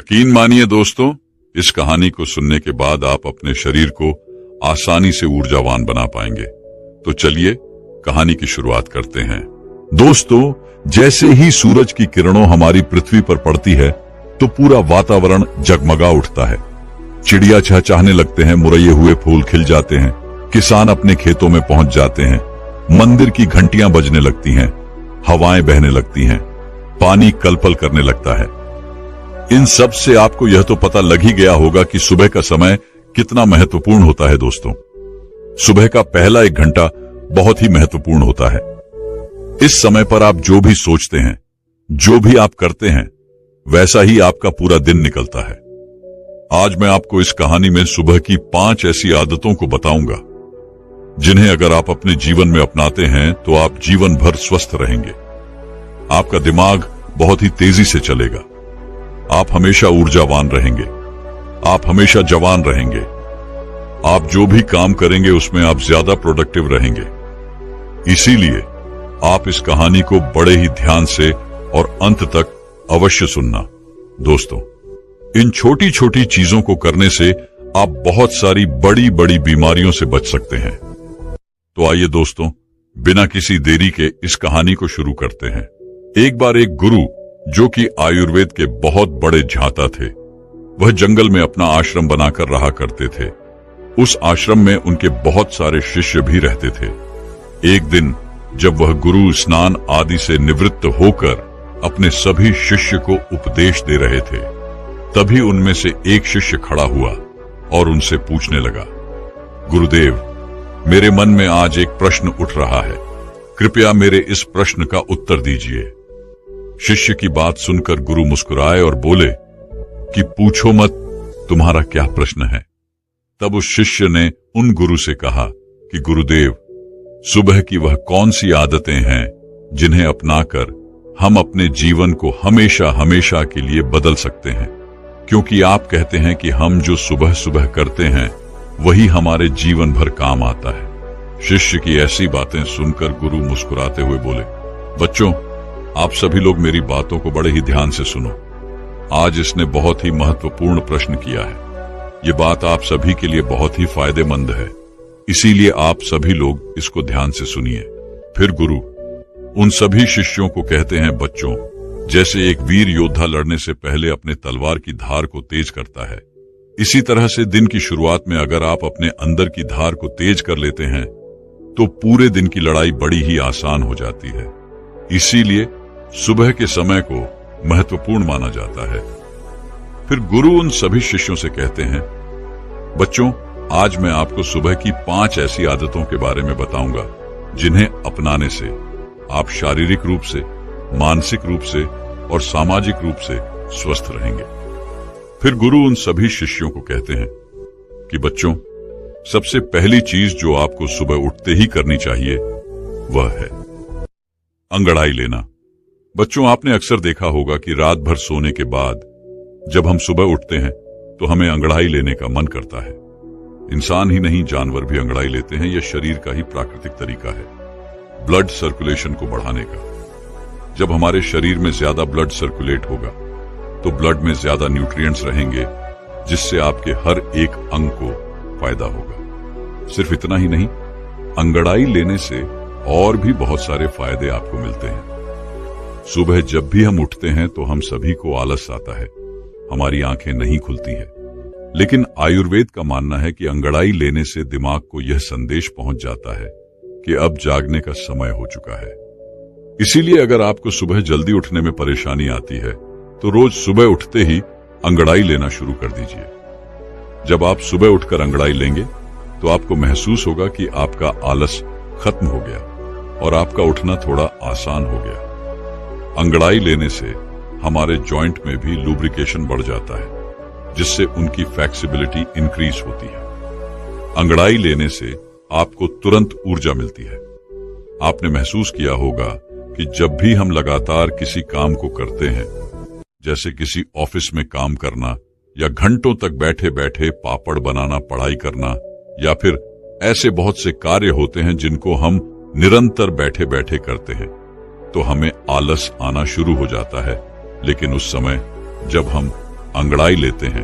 यकीन मानिए दोस्तों, इस कहानी को सुनने के बाद आप अपने शरीर को आसानी से ऊर्जावान बना पाएंगे। तो चलिए कहानी की शुरुआत करते हैं। दोस्तों, जैसे ही सूरज की किरणों हमारी पृथ्वी पर पड़ती है तो पूरा वातावरण जगमगा उठता है। चिड़िया चहचहाने लगते हैं, मुरैये हुए फूल खिल जाते हैं, किसान अपने खेतों में पहुंच जाते हैं, मंदिर की घंटियां बजने लगती हैं, हवाएं बहने लगती हैं, पानी कलपल करने लगता है। इन सब से आपको यह तो पता लग ही गया होगा कि सुबह का समय कितना महत्वपूर्ण होता है। दोस्तों, सुबह का पहला 1 घंटा बहुत ही महत्वपूर्ण होता है। इस समय पर आप जो भी सोचते हैं, जो भी आप करते हैं, वैसा ही आपका पूरा दिन निकलता है। आज मैं आपको इस कहानी में सुबह की 5 ऐसी आदतों को बताऊंगा जिन्हें अगर आप अपने जीवन में अपनाते हैं तो आप जीवन भर स्वस्थ रहेंगे। आपका दिमाग बहुत ही तेजी से चलेगा, आप हमेशा ऊर्जावान रहेंगे, आप हमेशा जवान रहेंगे, आप जो भी काम करेंगे उसमें आप ज्यादा प्रोडक्टिव रहेंगे। इसीलिए आप इस कहानी को बड़े ही ध्यान से और अंत तक अवश्य सुनना। दोस्तों, इन छोटी छोटी चीजों को करने से आप बहुत सारी बड़ी बड़ी बीमारियों से बच सकते हैं। तो आइए दोस्तों, बिना किसी देरी के इस कहानी को शुरू करते हैं। एक बार एक गुरु, जो कि आयुर्वेद के बहुत बड़े झांता थे, वह जंगल में अपना आश्रम बनाकर रहा करते थे। उस आश्रम में उनके बहुत सारे शिष्य भी रहते थे। एक दिन जब वह गुरु स्नान आदि से निवृत्त होकर अपने सभी शिष्य को उपदेश दे रहे थे, तभी उनमें से एक शिष्य खड़ा हुआ और उनसे पूछने लगा, गुरुदेव, मेरे मन में आज एक प्रश्न उठ रहा है, कृपया मेरे इस प्रश्न का उत्तर दीजिए। शिष्य की बात सुनकर गुरु मुस्कुराए और बोले कि पूछो मत, तुम्हारा क्या प्रश्न है। तब उस शिष्य ने उन गुरु से कहा कि गुरुदेव, सुबह की वह कौन सी आदतें हैं जिन्हें अपनाकर हम अपने जीवन को हमेशा हमेशा के लिए बदल सकते हैं, क्योंकि आप कहते हैं कि हम जो सुबह सुबह करते हैं वही हमारे जीवन भर काम आता है। शिष्य की ऐसी बातें सुनकर गुरु मुस्कुराते हुए बोले, बच्चों, आप सभी लोग मेरी बातों को बड़े ही ध्यान से सुनो। आज इसने बहुत ही महत्वपूर्ण प्रश्न किया है। ये बात आप सभी के लिए बहुत ही फायदेमंद है, इसीलिए आप सभी लोग इसको ध्यान से सुनिए। फिर गुरु उन सभी शिष्यों को कहते हैं, बच्चों, जैसे एक वीर योद्धा लड़ने से पहले अपने तलवार की धार को तेज करता है, इसी तरह से दिन की शुरुआत में अगर आप अपने अंदर की धार को तेज कर लेते हैं तो पूरे दिन की लड़ाई बड़ी ही आसान हो जाती है। इसीलिए सुबह के समय को महत्वपूर्ण माना जाता है। फिर गुरु उन सभी शिष्यों से कहते हैं, बच्चों, आज मैं आपको सुबह की 5 ऐसी आदतों के बारे में बताऊंगा जिन्हें अपनाने से आप शारीरिक रूप से, मानसिक रूप से और सामाजिक रूप से स्वस्थ रहेंगे। फिर गुरु उन सभी शिष्यों को कहते हैं कि बच्चों, सबसे पहली चीज जो आपको सुबह उठते ही करनी चाहिए वह है अंगड़ाई लेना। बच्चों, आपने अक्सर देखा होगा कि रात भर सोने के बाद जब हम सुबह उठते हैं तो हमें अंगड़ाई लेने का मन करता है। इंसान ही नहीं, जानवर भी अंगड़ाई लेते हैं। यह शरीर का ही प्राकृतिक तरीका है ब्लड सर्कुलेशन को बढ़ाने का। जब हमारे शरीर में ज्यादा ब्लड सर्कुलेट होगा तो ब्लड में ज्यादा न्यूट्रिएंट्स रहेंगे, जिससे आपके हर एक अंग को फायदा होगा। सिर्फ इतना ही नहीं, अंगड़ाई लेने से और भी बहुत सारे फायदे आपको मिलते हैं। सुबह जब भी हम उठते हैं तो हम सभी को आलस आता है, हमारी आंखें नहीं खुलती है, लेकिन आयुर्वेद का मानना है कि अंगड़ाई लेने से दिमाग को यह संदेश पहुंच जाता है कि अब जागने का समय हो चुका है। इसीलिए अगर आपको सुबह जल्दी उठने में परेशानी आती है तो रोज सुबह उठते ही अंगड़ाई लेना शुरू कर दीजिए। जब आप सुबह उठकर अंगड़ाई लेंगे तो आपको महसूस होगा कि आपका आलस खत्म हो गया और आपका उठना थोड़ा आसान हो गया। अंगड़ाई लेने से हमारे जॉइंट में भी लुब्रिकेशन बढ़ जाता है, जिससे उनकी फ्लेक्सिबिलिटी इंक्रीज होती है। अंगड़ाई लेने से आपको तुरंत ऊर्जा मिलती है। आपने महसूस किया होगा कि जब भी हम लगातार किसी काम को करते हैं, जैसे किसी ऑफिस में काम करना या घंटों तक बैठे बैठे पापड़ बनाना, पढ़ाई करना, या फिर ऐसे बहुत से कार्य होते हैं जिनको हम निरंतर बैठे बैठे करते हैं, तो हमें आलस आना शुरू हो जाता है। लेकिन उस समय जब हम अंगड़ाई लेते हैं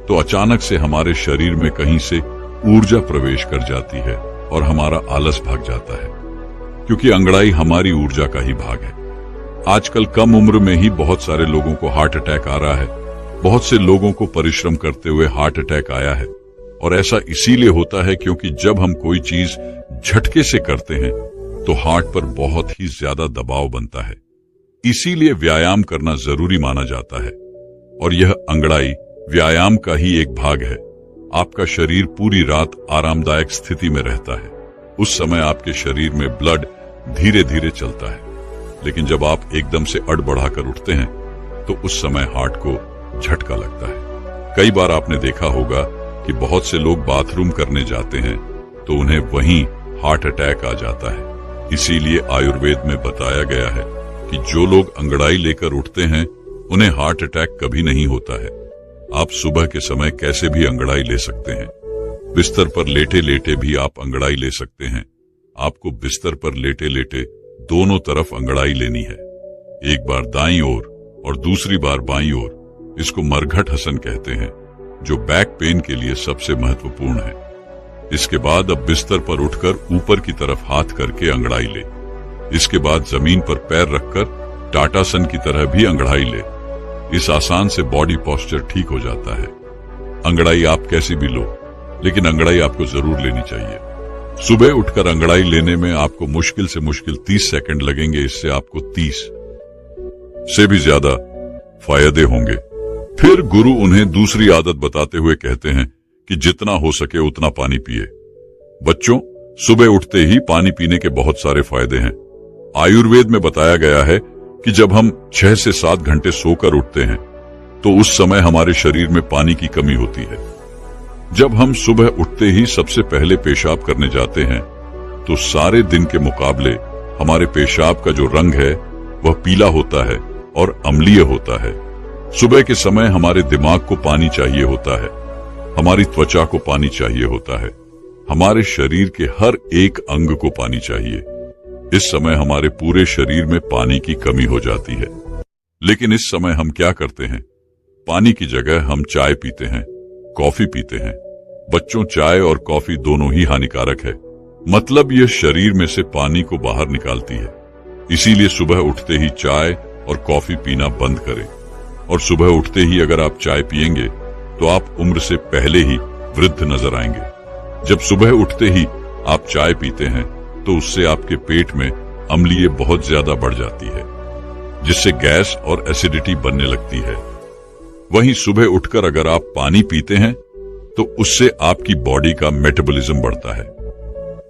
तो अचानक से हमारे शरीर में कहीं से ऊर्जा प्रवेश कर जाती है और हमारा आलस भाग जाता है, क्योंकि अंगड़ाई हमारी ऊर्जा का ही भाग है। आजकल कम उम्र में ही बहुत सारे लोगों को हार्ट अटैक आ रहा है। बहुत से लोगों को परिश्रम करते हुए हार्ट अटैक आया है, और ऐसा इसीलिए होता है क्योंकि जब हम कोई चीज झटके से करते हैं तो हार्ट पर बहुत ही ज्यादा दबाव बनता है। इसीलिए व्यायाम करना जरूरी माना जाता है, और यह अंगड़ाई व्यायाम का ही एक भाग है। आपका शरीर पूरी रात आरामदायक स्थिति में रहता है। उस समय आपके शरीर में ब्लड धीरे धीरे चलता है, लेकिन जब आप एकदम से अड़ बढ़ाकर उठते हैं तो उस समय हार्ट को झटका लगता है। कई बार आपने देखा होगा कि बहुत से लोग बाथरूम करने जाते हैं तो उन्हें वहीं हार्ट अटैक आ जाता है। इसीलिए आयुर्वेद में बताया गया है कि जो लोग अंगड़ाई लेकर उठते हैं उन्हें हार्ट अटैक कभी नहीं होता है। आप सुबह के समय कैसे भी अंगड़ाई ले सकते हैं। बिस्तर पर लेटे लेटे भी आप अंगड़ाई ले सकते हैं। आपको बिस्तर पर लेटे लेटे दोनों तरफ अंगड़ाई लेनी है, एक बार दाईं ओर और दूसरी बार बाईं ओर। इसको मरघट हसन कहते हैं, जो बैक पेन के लिए सबसे महत्वपूर्ण है। इसके बाद अब बिस्तर पर उठकर ऊपर की तरफ हाथ करके अंगड़ाई ले। इसके बाद जमीन पर पैर रखकर टाटासन की तरह भी अंगड़ाई ले। इस आसान से बॉडी पोस्चर ठीक हो जाता है। अंगड़ाई आप कैसी भी लो, लेकिन अंगड़ाई आपको जरूर लेनी चाहिए। सुबह उठकर अंगड़ाई लेने में आपको मुश्किल से मुश्किल 30 सेकंड लगेंगे। इससे आपको 30 से भी ज्यादा फायदे होंगे। फिर गुरु उन्हें दूसरी आदत बताते हुए कहते हैं कि जितना हो सके उतना पानी पिए। बच्चों, सुबह उठते ही पानी पीने के बहुत सारे फायदे हैं। आयुर्वेद में बताया गया है कि जब हम 6 से 7 घंटे सोकर उठते हैं तो उस समय हमारे शरीर में पानी की कमी होती है। जब हम सुबह उठते ही सबसे पहले पेशाब करने जाते हैं तो सारे दिन के मुकाबले हमारे पेशाब का जो रंग है वह पीला होता है और अम्लीय होता है। सुबह के समय हमारे दिमाग को पानी चाहिए होता है, हमारी त्वचा को पानी चाहिए होता है, हमारे शरीर के हर एक अंग को पानी चाहिए। इस समय हमारे पूरे शरीर में पानी की कमी हो जाती है। लेकिन इस समय हम क्या करते हैं? पानी की जगह हम चाय पीते हैं, कॉफी पीते हैं। बच्चों, चाय और कॉफी दोनों ही हानिकारक है। मतलब यह शरीर में से पानी को बाहर निकालती है। इसीलिए सुबह उठते ही चाय और कॉफी पीना बंद करें। और सुबह उठते ही अगर आप चाय पिएंगे तो आप उम्र से पहले ही वृद्ध नजर आएंगे। जब सुबह उठते ही आप चाय पीते हैं तो उससे आपके पेट में अम्लीय बहुत ज्यादा बढ़ जाती है, जिससे गैस और एसिडिटी बनने लगती है। वहीं सुबह उठकर अगर आप पानी पीते हैं तो उससे आपकी बॉडी का मेटाबॉलिज्म बढ़ता है।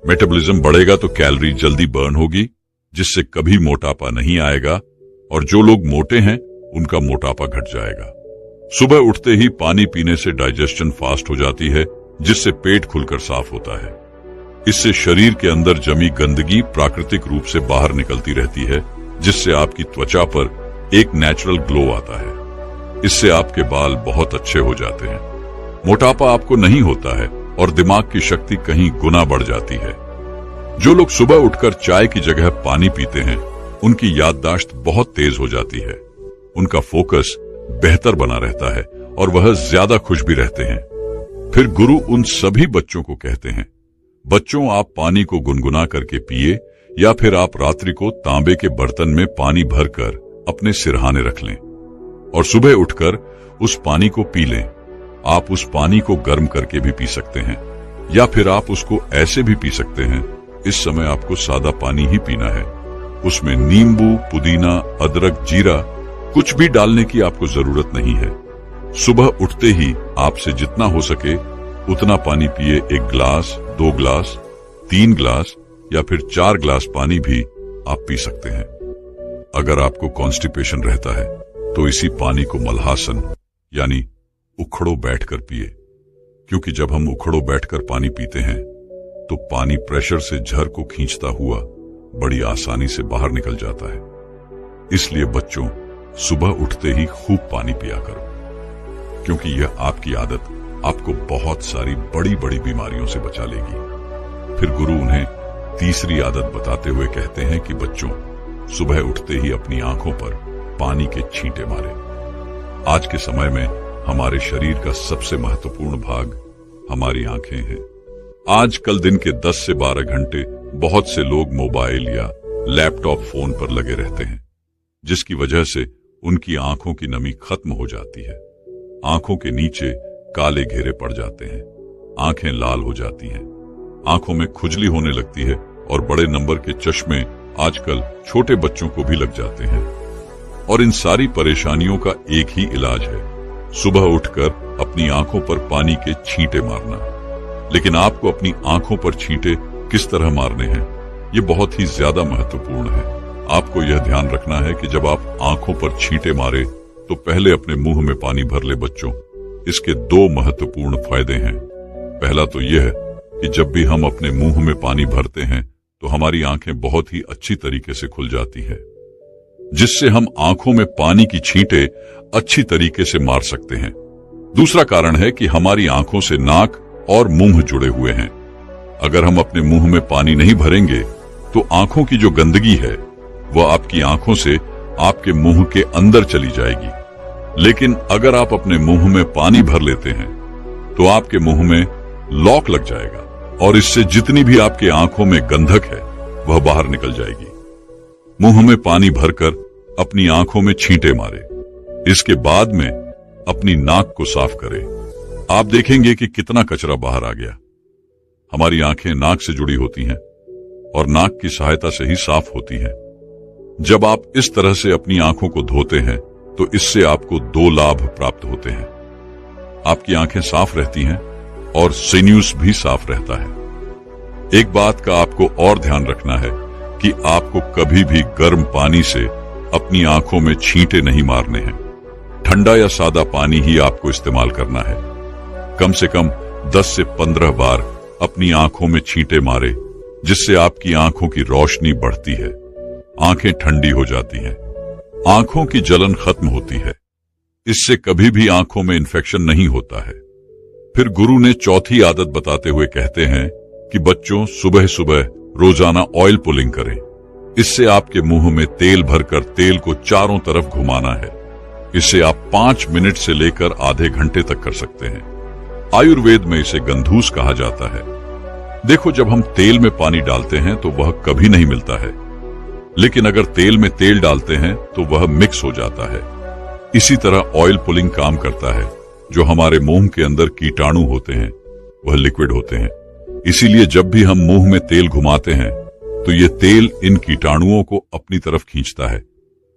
मेटाबॉलिज्म बढ़ेगा तो कैलोरी जल्दी बर्न होगी, जिससे कभी मोटापा नहीं आएगा, और जो लोग मोटे हैं उनका मोटापा घट जाएगा। सुबह उठते ही पानी पीने से डाइजेशन फास्ट हो जाती है, जिससे पेट खुलकर साफ होता है। इससे शरीर के अंदर जमी गंदगी प्राकृतिक रूप से बाहर निकलती रहती है, जिससे आपकी त्वचा पर एक नेचुरल ग्लो आता है। इससे आपके बाल बहुत अच्छे हो जाते हैं, मोटापा आपको नहीं होता है और दिमाग की शक्ति कहीं गुना बढ़ जाती है। जो लोग सुबह उठकर चाय की जगह पानी पीते हैं उनकी याददाश्त बहुत तेज हो जाती है, उनका फोकस बेहतर बना रहता है और वह ज्यादा खुश भी रहते हैं। फिर गुरु उन सभी बच्चों को कहते हैं, बच्चों, आप पानी को गुनगुना करके पिए, या फिर आप रात्रि को तांबे के बर्तन में पानी भरकर अपने सिरहाने रख लें और सुबह उठकर उस पानी को पी लें। आप उस पानी को गर्म करके भी पी सकते हैं, या फिर आप उसको ऐसे भी पी सकते हैं। इस समय आपको सादा पानी ही पीना है। उसमें नींबू, पुदीना, अदरक, जीरा कुछ भी डालने की आपको जरूरत नहीं है। सुबह उठते ही आपसे जितना हो सके उतना पानी पिए। 1 गिलास, 2 गिलास, 3 गिलास या फिर 4 गिलास पानी भी आप पी सकते हैं। अगर आपको कॉन्स्टिपेशन रहता है तो इसी पानी को मल्हासन यानी उखड़ो बैठकर पिए, क्योंकि जब हम उखड़ो बैठकर पानी पीते हैं तो पानी प्रेशर से झर को खींचता हुआ बड़ी आसानी से बाहर निकल जाता है। इसलिए बच्चों, सुबह उठते ही खूब पानी पिया करो, क्योंकि यह आपकी आदत आपको बहुत सारी बड़ी बड़ी बीमारियों से बचा लेगी। फिर गुरु उन्हें तीसरी आदत बताते हुए कहते हैं कि बच्चों, सुबह उठते ही अपनी आंखों पर पानी के छींटे मारें। आज के समय में हमारे शरीर का सबसे महत्वपूर्ण भाग हमारी आंखें हैं। आजकल दिन के 10 से 12 घंटे बहुत से लोग मोबाइल या लैपटॉप फोन पर लगे रहते हैं, जिसकी वजह से उनकी आंखों की नमी खत्म हो जाती है। आंखों के नीचे काले घेरे पड़ जाते हैं, आंखें लाल हो जाती हैं, आंखों में खुजली होने लगती है और बड़े नंबर के चश्मे आजकल छोटे बच्चों को भी लग जाते हैं। और इन सारी परेशानियों का एक ही इलाज है, सुबह उठकर अपनी आंखों पर पानी के छींटे मारना। लेकिन आपको अपनी आंखों पर छींटे किस तरह मारने हैं, ये बहुत ही ज्यादा महत्वपूर्ण है। आपको यह ध्यान रखना है कि जब आप आंखों पर छींटे मारे तो पहले अपने मुंह में पानी भर ले बच्चों। इसके 2 महत्वपूर्ण फायदे हैं। पहला तो यह है कि जब भी हम अपने मुंह में पानी भरते हैं तो हमारी आंखें बहुत ही अच्छी तरीके से खुल जाती है, जिससे हम आंखों में पानी की छींटे अच्छी तरीके से मार सकते हैं। दूसरा कारण है कि हमारी आंखों से नाक और मुंह जुड़े हुए हैं। अगर हम अपने मुंह में पानी नहीं भरेंगे तो आंखों की जो गंदगी है वह आपकी आंखों से आपके मुंह के अंदर चली जाएगी। लेकिन अगर आप अपने मुंह में पानी भर लेते हैं तो आपके मुंह में लॉक लग जाएगा और इससे जितनी भी आपके आंखों में गंधक है वह बाहर निकल जाएगी। मुंह में पानी भरकर अपनी आंखों में छींटे मारे, इसके बाद में अपनी नाक को साफ करें। आप देखेंगे कि कितना कचरा बाहर आ गया। हमारी आंखें नाक से जुड़ी होती हैं और नाक की सहायता से ही साफ होती हैं। जब आप इस तरह से अपनी आंखों को धोते हैं तो इससे आपको 2 लाभ प्राप्त होते हैं। आपकी आंखें साफ रहती हैं और सिन्यूस भी साफ रहता है। एक बात का आपको और ध्यान रखना है कि आपको कभी भी गर्म पानी से अपनी आंखों में छींटे नहीं मारने हैं। ठंडा या सादा पानी ही आपको इस्तेमाल करना है। कम से कम 10 से 15 बार अपनी आंखों में छींटे मारे, जिससे आपकी आंखों की रोशनी बढ़ती है, आंखें ठंडी हो जाती हैं, आंखों की जलन खत्म होती है। इससे कभी भी आंखों में इन्फेक्शन नहीं होता है। फिर गुरु ने चौथी आदत बताते हुए कहते हैं कि बच्चों सुबह सुबह रोजाना ऑयल पुलिंग करें। इससे आपके मुंह में तेल भरकर तेल को चारों तरफ घुमाना है। इसे आप 5 मिनट से लेकर आधे घंटे तक कर सकते हैं। आयुर्वेद में इसे गंधूस कहा जाता है। देखो, जब हम तेल में पानी डालते हैं तो वह कभी नहीं मिलता है, लेकिन अगर तेल में तेल डालते हैं तो वह मिक्स हो जाता है। इसी तरह ऑयल पुलिंग काम करता है। जो हमारे मुंह के अंदर कीटाणु होते हैं वह लिक्विड होते हैं। इसीलिए जब भी हम मुंह में तेल घुमाते हैं तो ये तेल इन कीटाणुओं को अपनी तरफ खींचता है,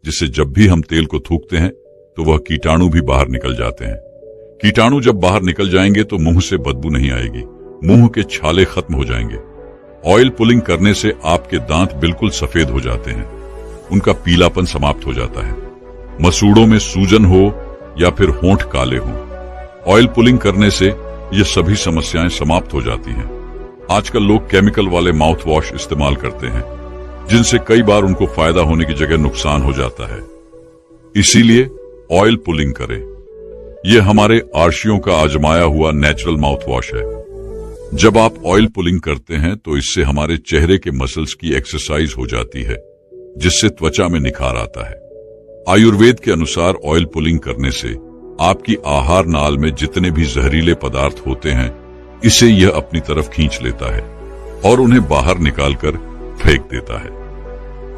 जिससे जब भी हम तेल को थूकते हैं तो वह कीटाणु भी बाहर निकल जाते हैं। कीटाणु जब बाहर निकल जाएंगे तो मुंह से बदबू नहीं आएगी, मुंह के छाले खत्म हो जाएंगे। ऑयल पुलिंग करने से आपके दांत बिल्कुल सफेद हो जाते हैं, उनका पीलापन समाप्त हो जाता है। मसूड़ों में सूजन हो या फिर होंठ काले हों, ऑयल पुलिंग करने से ये सभी समस्याएं समाप्त हो जाती हैं। आजकल लोग केमिकल वाले माउथ वॉश इस्तेमाल करते हैं, जिनसे कई बार उनको फायदा होने की जगह नुकसान हो जाता है। इसीलिए ऑयल पुलिंग करें। यह हमारे आर्शियों का आजमाया हुआ नेचुरल माउथ वॉश है। जब आप ऑयल पुलिंग करते हैं तो इससे हमारे चेहरे के मसल्स की एक्सरसाइज हो जाती है, जिससे त्वचा में निखार आता है। आयुर्वेद के अनुसार ऑयल पुलिंग करने से आपकी आहार नाल में जितने भी जहरीले पदार्थ होते हैं इसे यह अपनी तरफ खींच लेता है और उन्हें बाहर निकालकर फेंक देता है।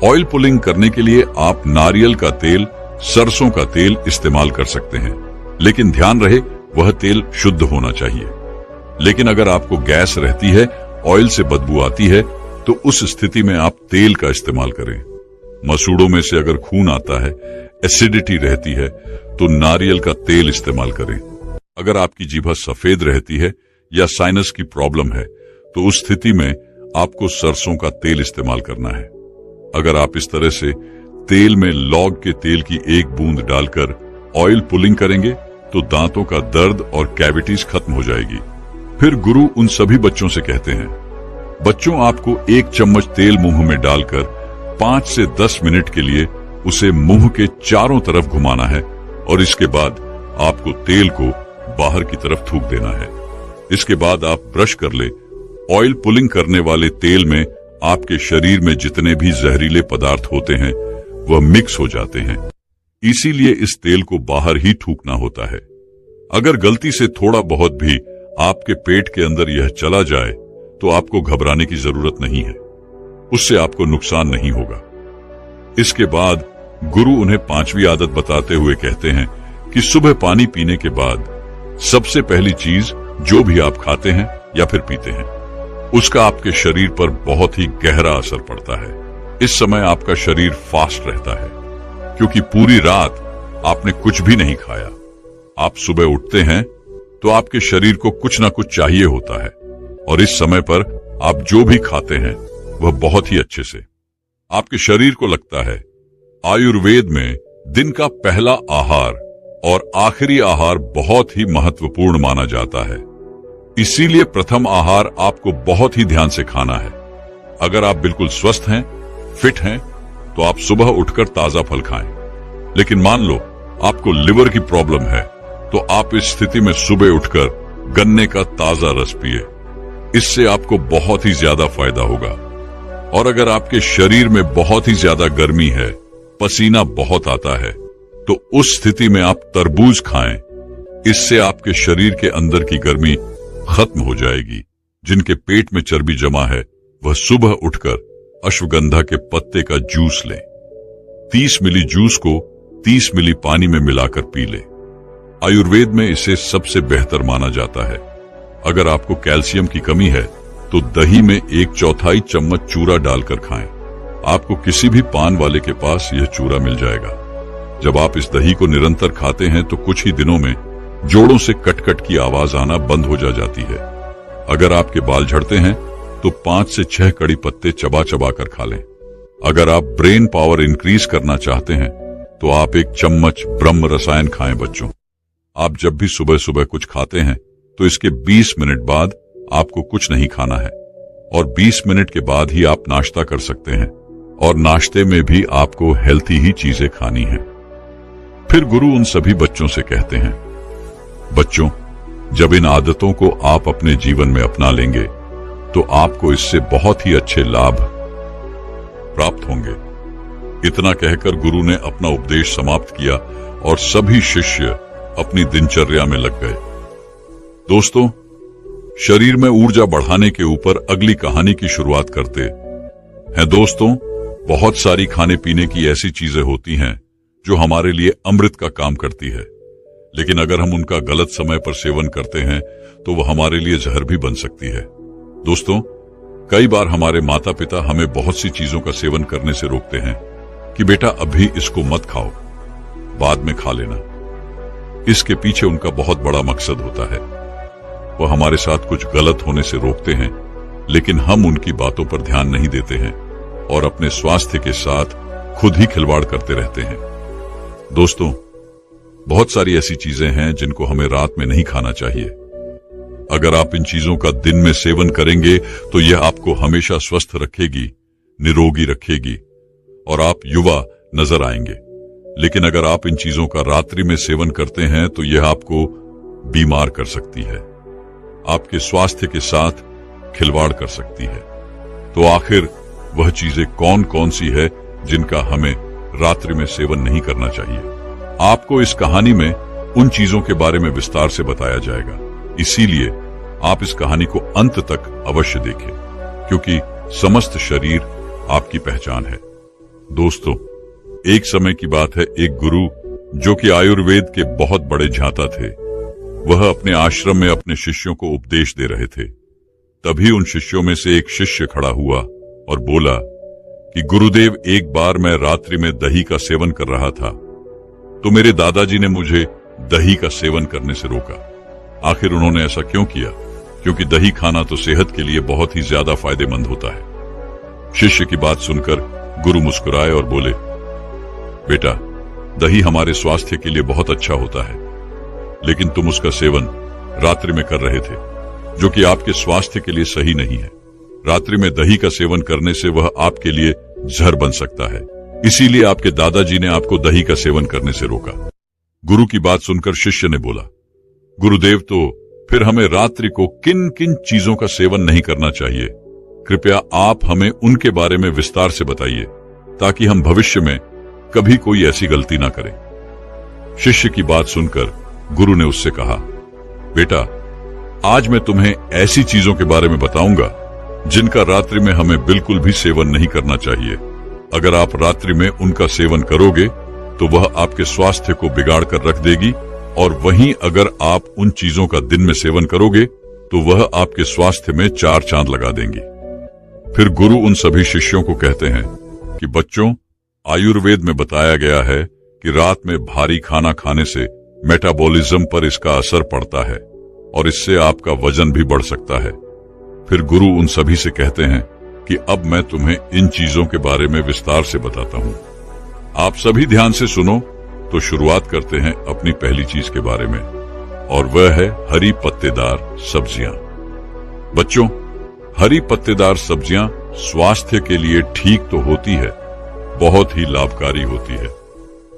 ऑयल पुलिंग करने के लिए आप नारियल का तेल, सरसों का तेल इस्तेमाल कर सकते हैं, लेकिन ध्यान रहे वह तेल शुद्ध होना चाहिए। लेकिन अगर आपको गैस रहती है, ऑयल से बदबू आती है, तो उस स्थिति में आप तेल का इस्तेमाल करें। मसूड़ों में से अगर खून आता है, एसिडिटी रहती है, तो नारियल का तेल इस्तेमाल करें। अगर आपकी जीभ सफेद रहती है या साइनस की प्रॉब्लम है तो उस स्थिति में आपको सरसों का तेल इस्तेमाल करना है। अगर आप इस तरह से तेल में लौंग के तेल की 1 बूंद डालकर ऑयल पुलिंग करेंगे तो दांतों का दर्द और कैविटीज खत्म हो जाएगी। फिर गुरु उन सभी बच्चों से कहते हैं, बच्चों आपको 1 चम्मच तेल मुंह में डालकर 5 से 10 मिनट के लिए उसे मुंह के चारों तरफ घुमाना है और इसके बाद आपको तेल को बाहर की तरफ थूक देना है। इसके बाद आप ब्रश कर ले। ऑयल पुलिंग करने वाले तेल में आपके शरीर में जितने भी जहरीले पदार्थ होते हैं वह मिक्स हो जाते हैं, इसीलिए इस तेल को बाहर ही थूकना होता है। अगर गलती से थोड़ा बहुत भी आपके पेट के अंदर यह चला जाए तो आपको घबराने की जरूरत नहीं है, उससे आपको नुकसान नहीं होगा। इसके बाद गुरु उन्हें 5वीं आदत बताते हुए कहते हैं कि सुबह पानी पीने के बाद सबसे पहली चीज जो भी आप खाते हैं या फिर पीते हैं उसका आपके शरीर पर बहुत ही गहरा असर पड़ता है। इस समय आपका शरीर फास्ट रहता है क्योंकि पूरी रात आपने कुछ भी नहीं खाया। आप सुबह उठते हैं तो आपके शरीर को कुछ ना कुछ चाहिए होता है और इस समय पर आप जो भी खाते हैं वह बहुत ही अच्छे से आपके शरीर को लगता है। आयुर्वेद में दिन का पहला आहार और आखिरी आहार बहुत ही महत्वपूर्ण माना जाता है, इसीलिए प्रथम आहार आपको बहुत ही ध्यान से खाना है। अगर आप बिल्कुल स्वस्थ हैं, फिट हैं, तो आप सुबह उठकर ताजा फल खाएं। लेकिन मान लो आपको लिवर की प्रॉब्लम है तो आप इस स्थिति में सुबह उठकर गन्ने का ताजा रस पिए, इससे आपको बहुत ही ज्यादा फायदा होगा। और अगर आपके शरीर में बहुत ही ज्यादा गर्मी है, पसीना बहुत आता है, तो उस स्थिति में आप तरबूज खाएं, इससे आपके शरीर के अंदर की गर्मी खत्म हो जाएगी। जिनके पेट में चर्बी जमा है वह सुबह उठकर अश्वगंधा के पत्ते का जूस लें। 30 मिली जूस को 30 मिली पानी में मिलाकर पी लें। आयुर्वेद में इसे सबसे बेहतर माना जाता है। अगर आपको कैल्शियम की कमी है तो दही में 1/4 चम्मच चूरा डालकर खाएं। आपको किसी भी पान वाले के पास यह चूरा मिल जाएगा। जब आप इस दही को निरंतर खाते हैं तो कुछ ही दिनों में जोड़ों से कटकट की आवाज आना बंद हो जाती है। अगर आपके बाल झड़ते हैं तो 5 से 6 कड़ी पत्ते चबा चबा कर खा लें। अगर आप ब्रेन पावर इंक्रीज करना चाहते हैं तो आप 1 चम्मच ब्रह्म रसायन खाएं। बच्चों, आप जब भी सुबह सुबह कुछ खाते हैं तो इसके 20 मिनट बाद आपको कुछ नहीं खाना है और 20 मिनट के बाद ही आप नाश्ता कर सकते हैं और नाश्ते में भी आपको हेल्थी ही चीजें खानी है। फिर गुरु उन सभी बच्चों से कहते हैं, बच्चों, जब इन आदतों को आप अपने जीवन में अपना लेंगे तो आपको इससे बहुत ही अच्छे लाभ प्राप्त होंगे। इतना कहकर गुरु ने अपना उपदेश समाप्त किया और सभी शिष्य अपनी दिनचर्या में लग गए। दोस्तों, शरीर में ऊर्जा बढ़ाने के ऊपर अगली कहानी की शुरुआत करते हैं। दोस्तों, बहुत सारी खाने पीने की ऐसी चीजें होती हैं जो हमारे लिए अमृत का काम करती है, लेकिन अगर हम उनका गलत समय पर सेवन करते हैं तो वह हमारे लिए जहर भी बन सकती है। दोस्तों, कई बार हमारे माता पिता हमें बहुत सी चीजों का सेवन करने से रोकते हैं कि बेटा अभी इसको मत खाओ, बाद में खा लेना। इसके पीछे उनका बहुत बड़ा मकसद होता है। वह हमारे साथ कुछ गलत होने से रोकते हैं, लेकिन हम उनकी बातों पर ध्यान नहीं देते हैं और अपने स्वास्थ्य के साथ खुद ही खिलवाड़ करते रहते हैं। दोस्तों, बहुत सारी ऐसी चीजें हैं जिनको हमें रात में नहीं खाना चाहिए। अगर आप इन चीजों का दिन में सेवन करेंगे तो यह आपको हमेशा स्वस्थ रखेगी, निरोगी रखेगी और आप युवा नजर आएंगे। लेकिन अगर आप इन चीजों का रात्रि में सेवन करते हैं तो यह आपको बीमार कर सकती है, आपके स्वास्थ्य के साथ खिलवाड़ कर सकती है। तो आखिर वह चीजें कौन कौन सी है जिनका हमें रात्रि में सेवन नहीं करना चाहिए? आपको इस कहानी में उन चीजों के बारे में विस्तार से बताया जाएगा, इसीलिए आप इस कहानी को अंत तक अवश्य देखें, क्योंकि समस्त शरीर आपकी पहचान है। दोस्तों, एक समय की बात है, एक गुरु जो कि आयुर्वेद के बहुत बड़े झांता थे, वह अपने आश्रम में अपने शिष्यों को उपदेश दे रहे थे। तभी उन शिष्यों में से एक शिष्य खड़ा हुआ और बोला कि गुरुदेव, एक बार मैं रात्रि में दही का सेवन कर रहा था तो मेरे दादाजी ने मुझे दही का सेवन करने से रोका। आखिर उन्होंने ऐसा क्यों किया? क्योंकि दही खाना तो सेहत के लिए बहुत ही ज्यादा फायदेमंद होता है। शिष्य की बात सुनकर गुरु मुस्कुराए और बोले, बेटा, दही हमारे स्वास्थ्य के लिए बहुत अच्छा होता है, लेकिन तुम उसका सेवन रात्रि में कर रहे थे, जो कि आपके स्वास्थ्य के लिए सही नहीं है। रात्रि में दही का सेवन करने से वह आपके लिए जहर बन सकता है, इसीलिए आपके दादाजी ने आपको दही का सेवन करने से रोका। गुरु की बात सुनकर शिष्य ने बोला, गुरुदेव, तो फिर हमें रात्रि को किन किन चीजों का सेवन नहीं करना चाहिए? कृपया आप हमें उनके बारे में विस्तार से बताइए, ताकि हम भविष्य में कभी कोई ऐसी गलती ना करें। शिष्य की बात सुनकर गुरु ने उससे कहा, बेटा, आज मैं तुम्हें ऐसी चीजों के बारे में बताऊंगा जिनका रात्रि में हमें बिल्कुल भी सेवन नहीं करना चाहिए। अगर आप रात्रि में उनका सेवन करोगे तो वह आपके स्वास्थ्य को बिगाड़ कर रख देगी, और वहीं अगर आप उन चीजों का दिन में सेवन करोगे तो वह आपके स्वास्थ्य में 4 चांद लगा देंगी। फिर गुरु उन सभी शिष्यों को कहते हैं कि बच्चों, आयुर्वेद में बताया गया है कि रात में भारी खाना खाने से मेटाबॉलिज्म पर इसका असर पड़ता है और इससे आपका वजन भी बढ़ सकता है। फिर गुरु उन सभी से कहते हैं कि अब मैं तुम्हें इन चीजों के बारे में विस्तार से बताता हूं। आप सभी ध्यान से सुनो। तो शुरुआत करते हैं अपनी पहली चीज के बारे में, और वह है हरी पत्तेदार सब्जियां। बच्चों, हरी पत्तेदार सब्जियां स्वास्थ्य के लिए ठीक तो होती है, बहुत ही लाभकारी होती है,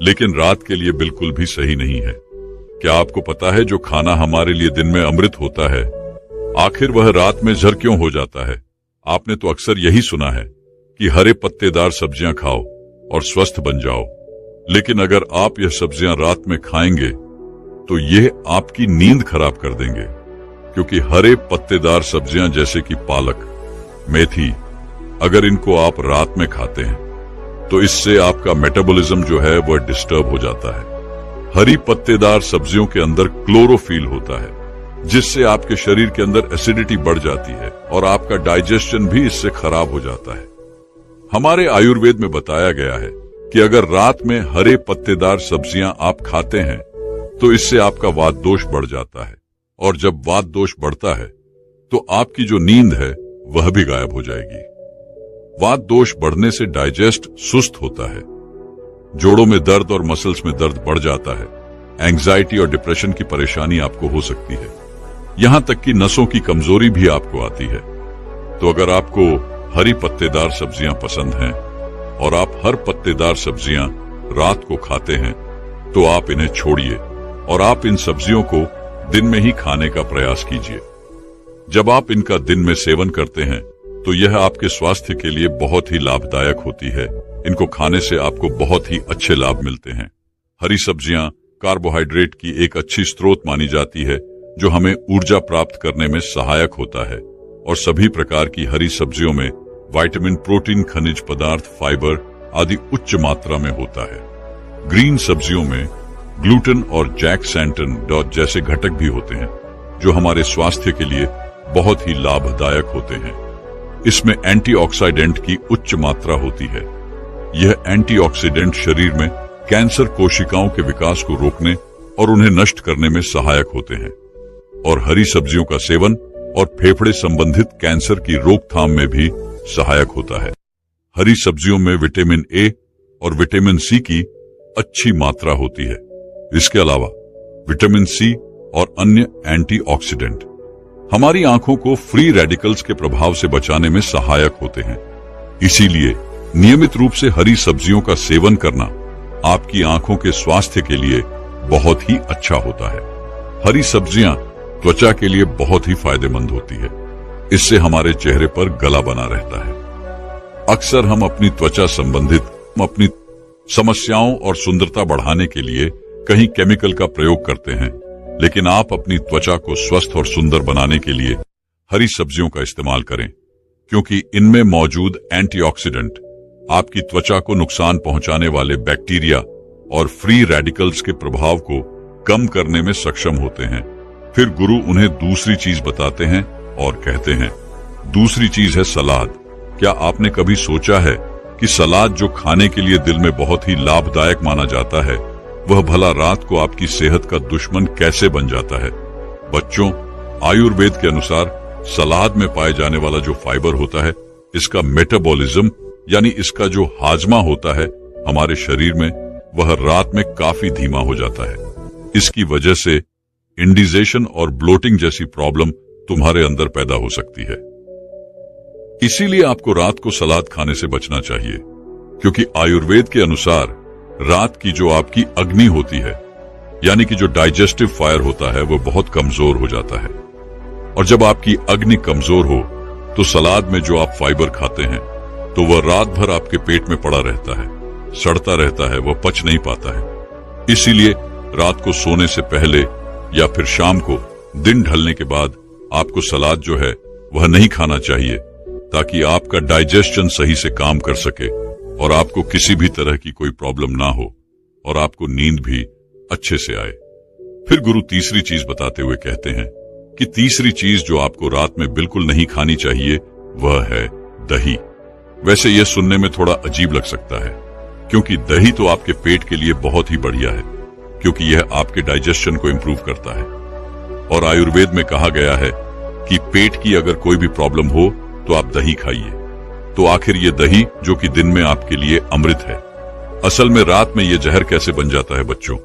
लेकिन रात के लिए बिल्कुल भी सही नहीं है। क्या आपको पता है जो खाना हमारे लिए दिन में अमृत होता है, आखिर वह रात में जहर क्यों हो जाता है? आपने तो अक्सर यही सुना है कि हरे पत्तेदार सब्जियां खाओ और स्वस्थ बन जाओ, लेकिन अगर आप यह सब्जियां रात में खाएंगे तो यह आपकी नींद खराब कर देंगे, क्योंकि हरे पत्तेदार सब्जियां जैसे कि पालक, मेथी, अगर इनको आप रात में खाते हैं तो इससे आपका मेटाबॉलिज्म जो है वह डिस्टर्ब हो जाता है। हरी पत्तेदार सब्जियों के अंदर क्लोरोफिल होता है, जिससे आपके शरीर के अंदर एसिडिटी बढ़ जाती है और आपका डाइजेशन भी इससे खराब हो जाता है। हमारे आयुर्वेद में बताया गया है कि अगर रात में हरे पत्तेदार सब्जियां आप खाते हैं तो इससे आपका वात दोष बढ़ जाता है, और जब वात दोष बढ़ता है तो आपकी जो नींद है वह भी गायब हो जाएगी। वात दोष बढ़ने से डाइजेस्ट सुस्त होता है, जोड़ों में दर्द और मसल्स में दर्द बढ़ जाता है, एंग्जाइटी और डिप्रेशन की परेशानी आपको हो सकती है, यहां तक कि नसों की कमजोरी भी आपको आती है। तो अगर आपको हरी पत्तेदार सब्जियां पसंद हैं और आप हर पत्तेदार सब्जियां रात को खाते हैं तो आप इन्हें छोड़िए और आप इन सब्जियों को दिन में ही खाने का प्रयास कीजिए। जब आप इनका दिन में सेवन करते हैं तो यह आपके स्वास्थ्य के लिए बहुत ही लाभदायक होती है। इनको खाने से आपको बहुत ही अच्छे लाभ मिलते हैं। हरी सब्जियां कार्बोहाइड्रेट की एक अच्छी स्रोत मानी जाती है जो हमें ऊर्जा प्राप्त करने में सहायक होता है, और सभी प्रकार की हरी सब्जियों में विटामिन, प्रोटीन, खनिज पदार्थ, फाइबर आदि उच्च मात्रा में होता है। ग्रीन सब्जियों में ग्लूटेन और जैक्सेंटन जैसे घटक भी होते हैं जो हमारे स्वास्थ्य के लिए बहुत ही लाभदायक होते हैं। इसमें एंटीऑक्सीडेंट की उच्च मात्रा होती है। यह एंटीऑक्सीडेंट शरीर में कैंसर कोशिकाओं के विकास को रोकने और उन्हें नष्ट करने में सहायक होते हैं, और हरी सब्जियों का सेवन और फेफड़े संबंधित कैंसर की रोकथाम में भी सहायक होता है। हरी सब्जियों में विटामिन ए और विटामिन सी की अच्छी मात्रा होती है। इसके अलावा विटामिन सी और अन्य एंटीऑक्सीडेंट हमारी आंखों को फ्री रेडिकल्स के प्रभाव से बचाने में सहायक होते हैं। इसीलिए नियमित रूप से हरी सब्जियों का सेवन करना आपकी आंखों के स्वास्थ्य के लिए बहुत ही अच्छा होता है। हरी सब्जियां त्वचा के लिए बहुत ही फायदेमंद होती है। इससे हमारे चेहरे पर गला बना रहता है। अक्सर हम अपनी त्वचा संबंधित अपनी समस्याओं और सुंदरता बढ़ाने के लिए कहीं केमिकल का प्रयोग करते हैं, लेकिन आप अपनी त्वचा को स्वस्थ और सुंदर बनाने के लिए हरी सब्जियों का इस्तेमाल करें, क्योंकि इनमें मौजूद एंटीऑक्सीडेंट आपकी त्वचा को नुकसान पहुंचाने वाले बैक्टीरिया और फ्री रेडिकल्स के प्रभाव को कम करने में सक्षम होते हैं। फिर गुरु उन्हें दूसरी चीज बताते हैं और कहते हैं, दूसरी चीज है सलाद। क्या आपने कभी सोचा है कि सलाद जो खाने के लिए दिल में बहुत ही लाभदायक माना जाता है, वह भला रात को आपकी सेहत का दुश्मन कैसे बन जाता है? बच्चों, आयुर्वेद के अनुसार सलाद में पाए जाने वाला जो फाइबर होता है, इसका मेटाबॉलिज्म यानी इसका जो हाजमा होता है हमारे शरीर में, वह रात में काफी धीमा हो जाता है। इसकी वजह से इंडिजेशन और ब्लोटिंग जैसी प्रॉब्लम तुम्हारे अंदर पैदा हो सकती है। इसीलिए आपको रात को सलाद खाने से बचना चाहिए, क्योंकि आयुर्वेद के अनुसार रात की जो आपकी अग्नि होती है, यानी कि जो डाइजेस्टिव फायर होता है, वो बहुत कमजोर हो जाता है। और जब आपकी अग्नि कमजोर हो तो सलाद में जो आप फाइबर खाते हैं तो वह रात भर आपके पेट में पड़ा रहता है, सड़ता रहता है, वह पच नहीं पाता है। इसीलिए रात को सोने से पहले या फिर शाम को दिन ढलने के बाद आपको सलाद जो है वह नहीं खाना चाहिए, ताकि आपका डाइजेशन सही से काम कर सके और आपको किसी भी तरह की कोई प्रॉब्लम ना हो और आपको नींद भी अच्छे से आए। फिर गुरु तीसरी चीज बताते हुए कहते हैं कि तीसरी चीज जो आपको रात में बिल्कुल नहीं खानी चाहिए वह है दही। वैसे यह सुनने में थोड़ा अजीब लग सकता है, क्योंकि दही तो आपके पेट के लिए बहुत ही बढ़िया है, क्योंकि यह आपके डाइजेशन को इंप्रूव करता है। और आयुर्वेद में कहा गया है कि पेट की अगर कोई भी प्रॉब्लम हो तो आप दही खाइए। तो आखिर ये दही जो कि दिन में आपके लिए अमृत है, असल में रात में ये जहर कैसे बन जाता है बच्चों?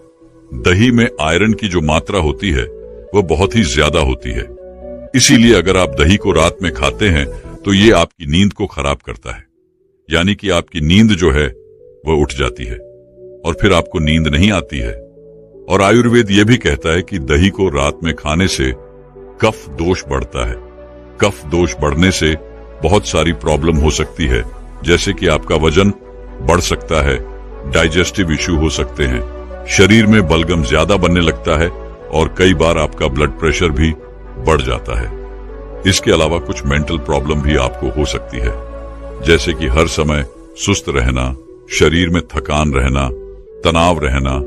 दही में आयरन की जो मात्रा होती है वह बहुत ही ज्यादा होती है। इसीलिए अगर आप दही को रात में खाते हैं तो ये आपकी नींद को खराब करता है, यानी कि आपकी नींद जो है वह उठ जाती है और फिर आपको नींद नहीं आती है। और आयुर्वेद यह भी कहता है कि दही को रात में खाने से कफ दोष बढ़ता है। कफ दोष बढ़ने से बहुत सारी प्रॉब्लम हो सकती है, जैसे कि आपका वजन बढ़ सकता है, डाइजेस्टिव इश्यू हो सकते हैं, शरीर में बलगम ज्यादा बनने लगता है और कई बार आपका ब्लड प्रेशर भी बढ़ जाता है। इसके अलावा कुछ मेंटल प्रॉब्लम भी आपको हो सकती है, जैसे कि हर समय सुस्त रहना, शरीर में थकान रहना, तनाव रहना,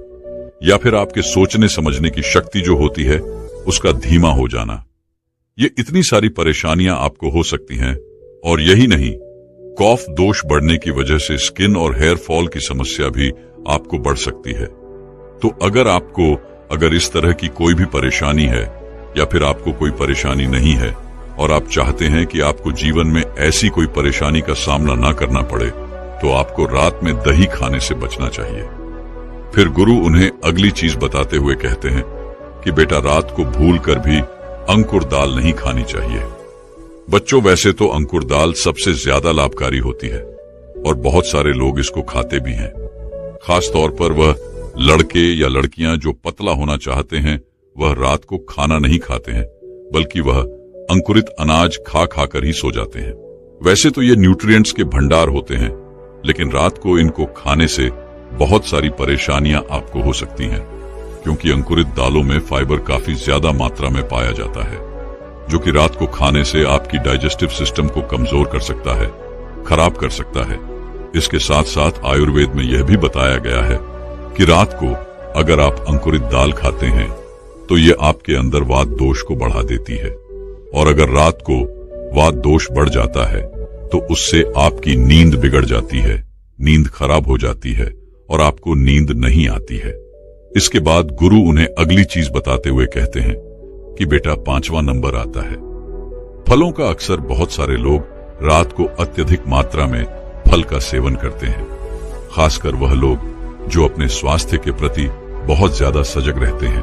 या फिर आपके सोचने समझने की शक्ति जो होती है उसका धीमा हो जाना। ये इतनी सारी परेशानियां आपको हो सकती हैं। और यही नहीं, कफ दोष बढ़ने की वजह से स्किन और हेयर फॉल की समस्या भी आपको बढ़ सकती है। तो अगर इस तरह की कोई भी परेशानी है या फिर आपको कोई परेशानी नहीं है और आप चाहते हैं कि आपको जीवन में ऐसी कोई परेशानी का सामना ना करना पड़े, तो आपको रात में दही खाने से बचना चाहिए। फिर गुरु उन्हें अगली चीज बताते हुए कहते हैं कि बेटा, रात को भूल कर भी अंकुर दाल नहीं खानी चाहिए। बच्चों, वैसे तो अंकुर दाल सबसे ज्यादा लाभकारी होती है और बहुत सारे लोग इसको खाते भी हैं। खास तौर पर वह लड़के या लड़कियां जो पतला होना चाहते हैं, वह रात को खाना नहीं खाते हैं, बल्कि वह अंकुरित अनाज खा खाकर ही सो जाते हैं। वैसे तो ये न्यूट्रिएंट्स के भंडार होते हैं, लेकिन रात को इनको खाने से बहुत सारी परेशानियां आपको हो सकती हैं, क्योंकि अंकुरित दालों में फाइबर काफी ज्यादा मात्रा में पाया जाता है, जो कि रात को खाने से आपकी डाइजेस्टिव सिस्टम को कमजोर कर सकता है, खराब कर सकता है। इसके साथ साथ आयुर्वेद में यह भी बताया गया है कि रात को अगर आप अंकुरित दाल खाते हैं तो यह आपके अंदर वात दोष को बढ़ा देती है, और अगर रात को वात दोष बढ़ जाता है तो उससे आपकी नींद बिगड़ जाती है, नींद खराब हो जाती है और आपको नींद नहीं आती है। इसके बाद गुरु उन्हें अगली चीज बताते हुए कहते हैं कि बेटा, 5वां नंबर आता है फलों का। अक्सर बहुत सारे लोग रात को अत्यधिक मात्रा में फल का सेवन करते हैं, खासकर वह लोग जो अपने स्वास्थ्य के प्रति बहुत ज्यादा सजग रहते हैं,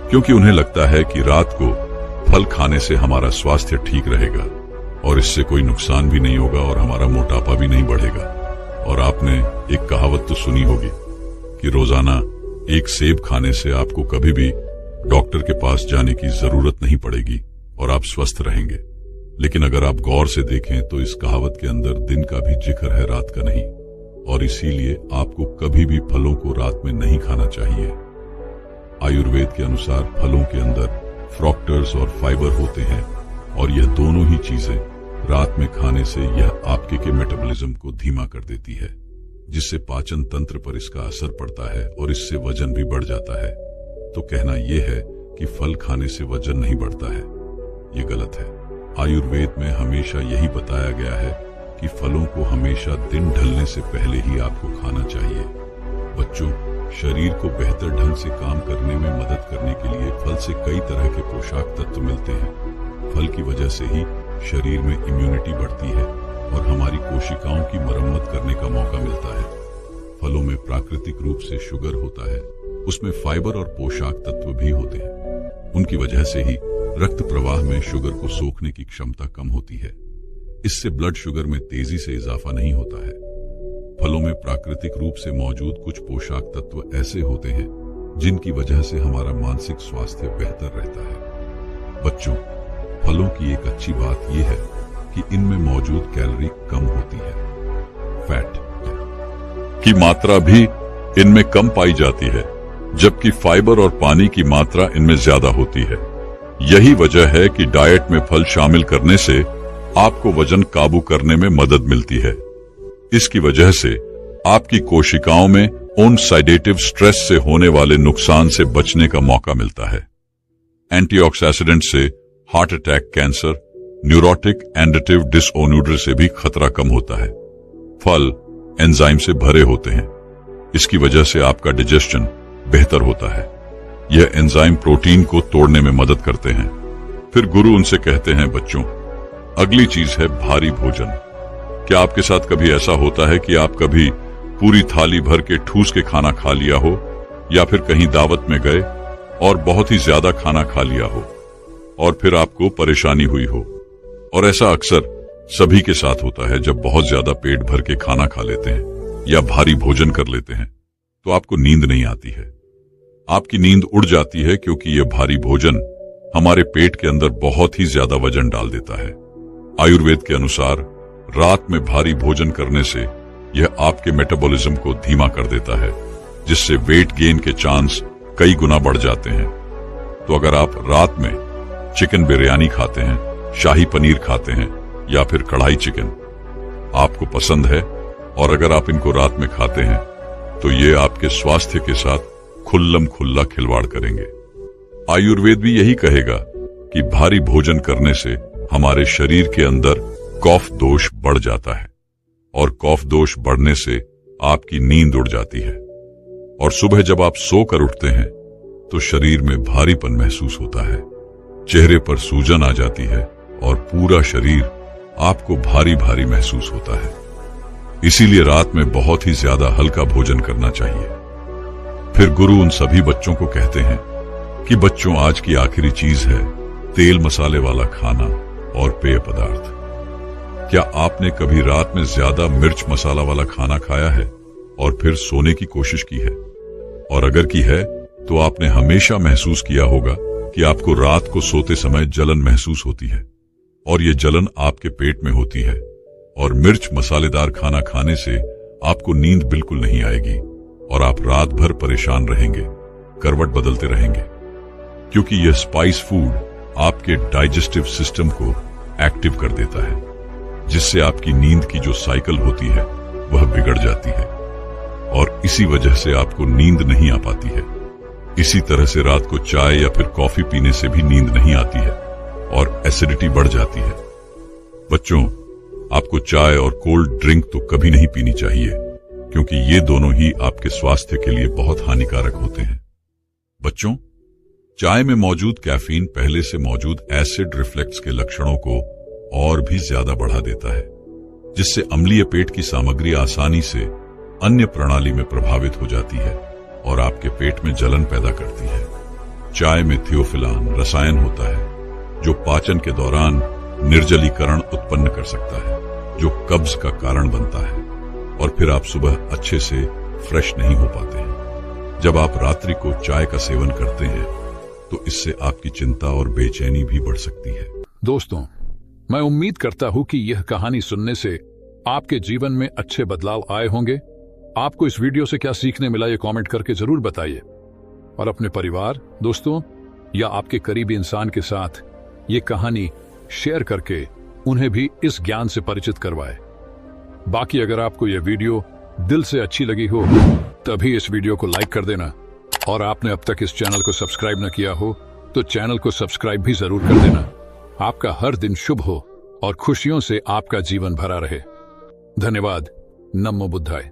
क्योंकि उन्हें लगता है कि रात को फल खाने से हमारा स्वास्थ्य ठीक रहेगा और इससे कोई नुकसान भी नहीं होगा और हमारा मोटापा भी नहीं बढ़ेगा। और आपने एक कहावत तो सुनी होगी कि रोजाना एक सेब खाने से आपको कभी भी डॉक्टर के पास जाने की जरूरत नहीं पड़ेगी और आप स्वस्थ रहेंगे। लेकिन अगर आप गौर से देखें तो इस कहावत के अंदर दिन का भी जिक्र है, रात का नहीं, और इसीलिए आपको कभी भी फलों को रात में नहीं खाना चाहिए। आयुर्वेद के अनुसार फलों के अंदर फ्रक्टोज और फाइबर होते हैं, और यह दोनों ही चीजें रात में खाने से यह आपके के मेटाबॉलिज्म को धीमा कर देती है, जिससे पाचन तंत्र पर इसका असर पड़ता है और इससे वजन भी बढ़ जाता है। तो कहना यह है कि फल खाने से वजन नहीं बढ़ता है, ये गलत है। आयुर्वेद में हमेशा यही बताया गया है कि फलों को हमेशा दिन ढलने से पहले ही आपको खाना चाहिए। बच्चों, शरीर को बेहतर ढंग से काम करने में मदद करने के लिए फल से कई तरह के पोषक तत्व मिलते हैं। फल की वजह से ही शरीर में इम्यूनिटी बढ़ती है और हमारी कोशिकाओं की मरम्मत करने का मौका मिलता है। फलों में प्राकृतिक रूप से शुगर होता है, उसमें फाइबर और पोषक तत्व भी होते हैं। उनकी वजह से ही रक्त प्रवाह में शुगर को सोखने की क्षमता कम होती है। इससे ब्लड शुगर में तेजी से इजाफा नहीं होता है। फलों में प्राकृतिक रूप से मौजूद कुछ पोषक तत्व ऐसे होते हैं जिनकी वजह से हमारा मानसिक स्वास्थ्य बेहतर रहता है। बच्चों, फलों की एक अच्छी बात यह है कि इनमें मौजूद कैलोरी कम होती है। फैट की मात्रा भी इनमें कम पाई जाती है, जबकि फाइबर और पानी की मात्रा इनमें ज्यादा होती है। यही वजह है कि डाइट में फल शामिल करने से आपको वजन काबू करने में मदद मिलती है। इसकी वजह से आपकी कोशिकाओं में ऑक्सीडेटिव स्ट्रेस से होने वाले नुकसान से बचने का मौका मिलता है। एंटीऑक्सीडेंट से heart attack, cancer, neurotic endocrine disorder से भी खतरा कम होता है। फल एंजाइम से भरे होते हैं। इसकी वजह से आपका डाइजेशन बेहतर होता है। यह एंजाइम प्रोटीन को तोड़ने में मदद करते हैं। फिर गुरु उनसे कहते हैं, बच्चों, अगली चीज है भारी भोजन। क्या आपके साथ कभी ऐसा होता है कि आप कभी पूरी थाली भर के ठूस के खाना खा लिया हो, या फिर कहीं दावत में गए और बहुत ही ज्यादा खाना खा लिया हो और फिर आपको परेशानी हुई हो? और ऐसा अक्सर सभी के साथ होता है। जब बहुत ज्यादा पेट भर के खाना खा लेते हैं या भारी भोजन कर लेते हैं तो आपको नींद नहीं आती है। आपकी नींद उड़ जाती है क्योंकि यह भारी भोजन हमारे पेट के अंदर बहुत ही ज्यादा वजन डाल देता है। आयुर्वेद के अनुसार रात में भारी भोजन करने से यह आपके मेटाबॉलिज्म को धीमा कर देता है, जिससे वेट गेन के चांस कई गुना बढ़ जाते हैं। तो अगर आप रात में चिकन बिरयानी खाते हैं, शाही पनीर खाते हैं या फिर कढ़ाई चिकन आपको पसंद है और अगर आप इनको रात में खाते हैं तो ये आपके स्वास्थ्य के साथ खुल्लम खुल्ला खिलवाड़ करेंगे। आयुर्वेद भी यही कहेगा कि भारी भोजन करने से हमारे शरीर के अंदर कफ दोष बढ़ जाता है और कफ दोष बढ़ने से आपकी नींद उड़ जाती है और सुबह जब आप सोकर उठते हैं तो शरीर में भारीपन महसूस होता है, चेहरे पर सूजन आ जाती है और पूरा शरीर आपको भारी भारी महसूस होता है। इसीलिए रात में बहुत ही ज्यादा हल्का भोजन करना चाहिए। फिर गुरु उन सभी बच्चों को कहते हैं कि बच्चों, आज की आखिरी चीज है तेल मसाले वाला खाना और पेय पदार्थ। क्या आपने कभी रात में ज्यादा मिर्च मसाला वाला खाना खाया है और फिर सोने की कोशिश की है? और अगर की है तो आपने हमेशा महसूस किया होगा कि आपको रात को सोते समय जलन महसूस होती है और ये जलन आपके पेट में होती है। और मिर्च मसालेदार खाना खाने से आपको नींद बिल्कुल नहीं आएगी और आप रात भर परेशान रहेंगे, करवट बदलते रहेंगे, क्योंकि यह स्पाइस फूड आपके डाइजेस्टिव सिस्टम को एक्टिव कर देता है, जिससे आपकी नींद की जो साइकिल होती है वह बिगड़ जाती है और इसी वजह से आपको नींद नहीं आ पाती है। इसी तरह से रात को चाय या फिर कॉफी पीने से भी नींद नहीं आती है और एसिडिटी बढ़ जाती है। बच्चों, आपको चाय और कोल्ड ड्रिंक तो कभी नहीं पीनी चाहिए, क्योंकि ये दोनों ही आपके स्वास्थ्य के लिए बहुत हानिकारक होते हैं। बच्चों, चाय में मौजूद कैफीन पहले से मौजूद एसिड रिफ्लेक्स के लक्षणों को और भी ज्यादा बढ़ा देता है, जिससे अम्लीय पेट की सामग्री आसानी से अन्य प्रणाली में प्रभावित हो जाती है और आपके पेट में जलन पैदा करती है। चाय में थियोफिलान रसायन होता है जो पाचन के दौरान निर्जलीकरण उत्पन्न कर सकता है, जो कब्ज का कारण बनता है और फिर आप सुबह अच्छे से फ्रेश नहीं हो पाते हैं। जब आप रात्रि को चाय का सेवन करते हैं तो इससे आपकी चिंता और बेचैनी भी बढ़ सकती है। दोस्तों, मैं उम्मीद करता हूं कि यह कहानी सुनने से आपके जीवन में अच्छे बदलाव आए होंगे। आपको इस वीडियो से क्या सीखने मिला ये कमेंट करके जरूर बताइए और अपने परिवार, दोस्तों या आपके करीबी इंसान के साथ ये कहानी शेयर करके उन्हें भी इस ज्ञान से परिचित करवाएं। बाकी अगर आपको यह वीडियो दिल से अच्छी लगी हो तभी इस वीडियो को लाइक कर देना और आपने अब तक इस चैनल को सब्सक्राइब न किया हो तो चैनल को सब्सक्राइब भी जरूर कर देना। आपका हर दिन शुभ हो और खुशियों से आपका जीवन भरा रहे। धन्यवाद। नमो बुद्धाय।